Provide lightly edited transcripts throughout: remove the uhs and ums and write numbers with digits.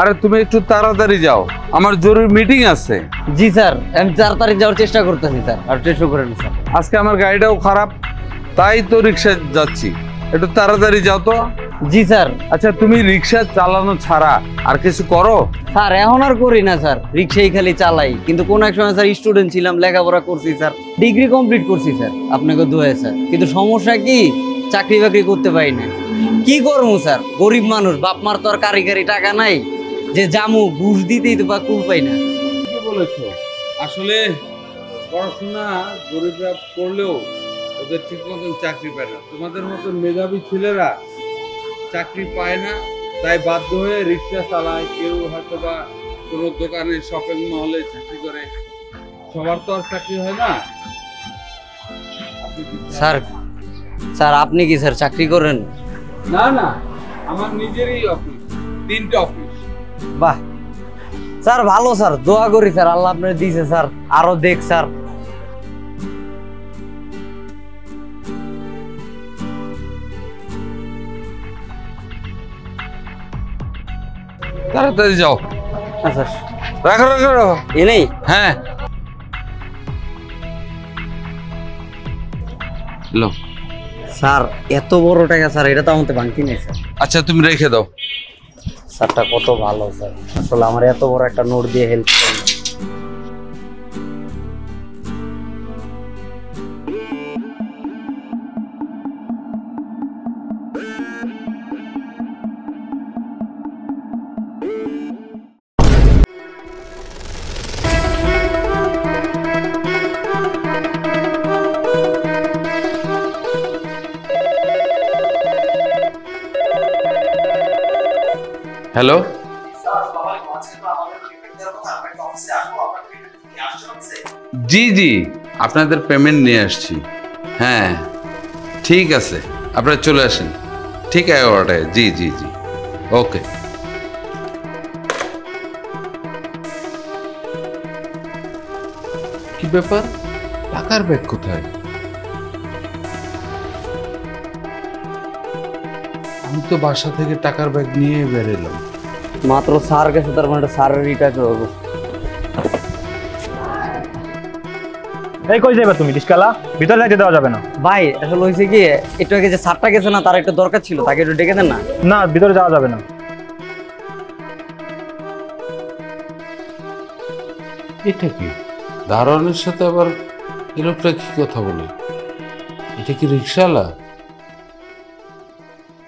আরে তুমি একটু তাড়াতাড়ি যাও, আমার জরুরি মিটিং আছে। জি স্যার, আমি তাড়াতাড়ি যাওয়ার চেষ্টা করতেছি স্যার। আর চেষ্টা করেন স্যার। আজকে আমার গাড়িটাও খারাপ, তাই তো রিক্সায় যাচ্ছি। একটু তাড়াতাড়ি যাও তো। জি স্যার। আচ্ছা, তুমি রিক্সা চালানো ছাড়া আর কিছু করো? স্যার এখন আর করি না স্যার, রিক্সাই খালি চালাই। কিন্তু কোন এক সময় স্যার স্টুডেন্ট ছিলাম, লেখাপড়া করছি স্যার, ডিগ্রি কমপ্লিট করছি স্যার, আপনাকে দোয়া স্যার। কিন্তু সমস্যা কি, চাকরি বাকরি করতে পারি না। কি করবো স্যার, গরিব মানুষ, বাপ মার তো আর কারি টাকা নাই যে জামু ঘুষ দিতেই তো বা কুল পাই না। কি বলেছো? আসলে পড়াশোনা গরিবরা করলেও ওদের ঠিক মতন চাকরি পায় না। তোমাদের মতন মেধাবী ছেলেরা চাকরি পায় না, তাই বাধ্য হয়ে রিক্সা চালায়। কেউ হয়তো বা কোনো দোকানে, শপিং মহলে চাকরি করে। সবার তো আর চাকরি হয় না। স্যার, স্যার আপনি কি স্যার চাকরি করেন? না না, আমার নিজেরই অফিস, 3টে অফিস। বাহ স্যার, ভালো স্যার, দোয়া করি স্যার আল্লাহ আপনার দিয়েছে স্যার, আরো দেখ স্যার। তাড়াতাড়ি যাও। আচ্ছা রাখো রাখো রাখো। এ নেই। হ্যাঁ লো। স্যার এত বড় টাকা স্যার, এটা তো আমাকে বাংতি নেই স্যার। আচ্ছা তুমি রেখে দাও। স্যারটা কত ভালো স্যার, আসলে আমার এত বড় একটা নোট দিয়ে হেল্প করলেন। হ্যালো, জি জি, আপনাদের পেমেন্ট নিয়ে আসছি। হ্যাঁ ঠিক আছে, আপনারা চলে আসেন ঠিক 11টায়। জি জি জি, ওকে। কি ব্যাপার, টাকার ব্যাগ কোথায়? আমি তো বাসা থেকে টাকার ব্যাগ নিয়ে বেরোলাম। মাত্র স্যার গেছে, তার মানে স্যারের টাকা হবে। এই কই যাবে তুমি রিস্কালা? ভিতরে যাইতে দেওয়া যাবে না। ভাই আসলে হয়েছে কি, একটু আগে যে স্যারটা গেছে না, তার একটু দরকার ছিল, তাকে একটু ডেকে দেন না। না, ভিতরে যাওয়া যাবে না। এটা কি, দারোয়ানের সাথে আবার এই লোকটা কি কথা বলে? এটা কি রিক্সাওয়ালা?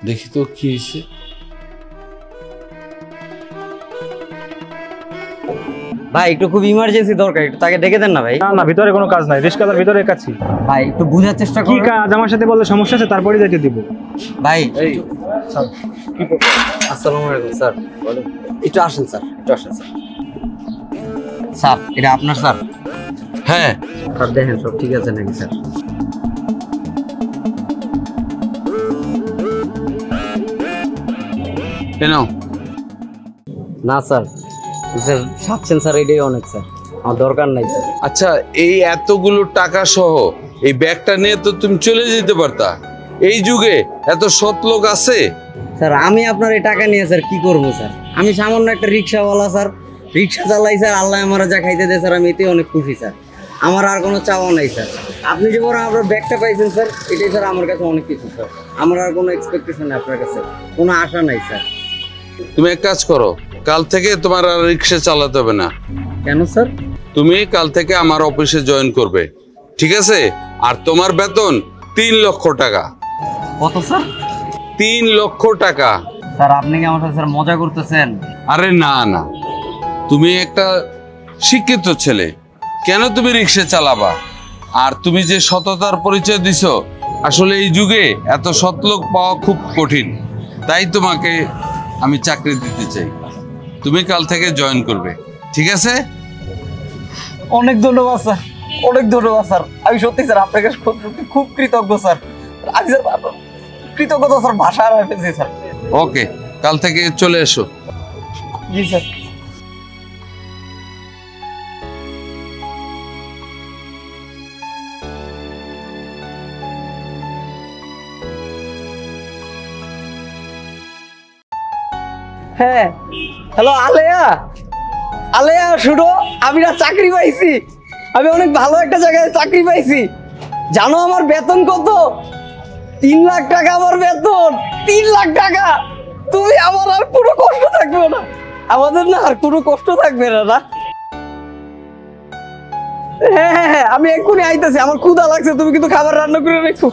দেখি তো কি হয়েছে। ভাই একটু খুব ইমার্জেন্সি দরকার, একটু তাকে ডেকে দেন না ভাই। না না, ভিতরে কোনো কাজ নাই, রিস্কালার ভিতরে কাছি। ভাই একটু বুঝার চেষ্টা কি করুন। কাজ আমার সাথে বললে সমস্যা আছে, তারপরে যাইতে দিব। ভাই এই স্যার, কি করব? আসসালামু আলাইকুম স্যার। একটু আসেন স্যার, একটু আসেন স্যার। স্যার এটা আপনার স্যার? হ্যাঁ স্যার দেখেন সব ঠিক আছে নাকি স্যার? কেন? না স্যার, স্যার সাচ্ছেন স্যার, এটাই অনেক স্যার, আমার দরকার নাই স্যার। আচ্ছা, এই এতগুলো টাকা সহ এই ব্যাগটা নিয়ে তো তুমি চলে যেতে পারতা। এই যুগে এত সৎ লোক আছে? স্যার আমি আপনার এই টাকা নিয়ে স্যার কি করবো স্যার? আমি সামান্য একটা রিক্সাওয়ালা স্যার, রিক্সা চালাই স্যার, আল্লাহ আমার যা খাইতে দেয় স্যার, আমি এতে অনেক খুশি স্যার। আমার আর কোনো চাওয়া নাই স্যার। আপনি যে বড় আপনার ব্যাগটা পাইছেন স্যার, এটাই স্যার আমার কাছে অনেক কিছু স্যার। আমার আর কোনো এক্সপেকটেশন নেই আপনার কাছে, কোনো আশা নাই স্যার। তুমি এক কাজ করো, কাল থেকে তোমার আর রিক্সা চালাতে হবে না। কেন স্যার? তুমি কাল থেকে আমার অফিসে জয়েন করবে, ঠিক আছে? আর তোমার বেতন 3 লক্ষ টাকা। কত স্যার? 3 লক্ষ টাকা। স্যার আপনি কি আমার সাথে স্যার মজা করতেছেন? আরে না না, তুমি একটা শিক্ষিত ছেলে, কেন তুমি রিক্সা চালাবা? আর তুমি যে সততার পরিচয় দিছো, আসলে এই যুগে এত সৎ লোক পাওয়া খুব কঠিন। তাই তোমাকে আমি চাকরি দিতে চাই। তুমি কাল থেকে জয়েন করবে, ঠিক আছে? অনেক ধন্যবাদ স্যার, অনেক ধন্যবাদ স্যার। আমি সত্যি স্যার আপনাকে সত্যি খুব কৃতজ্ঞ স্যার। আমি স্যার কৃতজ্ঞতা স্যার ভাষা আর ফেলছি স্যার। ওকে, কাল থেকে চলে এসো। জি স্যার। হ্যাঁ হ্যালো আলেয়া, আলেয়া শুনো, আমি না চাকরি পাইছি। আমি অনেক ভালো একটা জায়গায় চাকরি পাইছি। জানো আমার বেতন কত? 3 লাখ টাকা আমার বেতন। 3 লাখ টাকা। তুমি আমার আর কোনো কষ্ট থাকবে না, আমাদের না আর কোনো কষ্ট থাকবে না। না হ্যাঁ হ্যাঁ হ্যাঁ, আমি এক্ষুনি আইতেছি, আমার ক্ষুধা লাগছে, তুমি কিন্তু খাবার রান্না করে রেখো।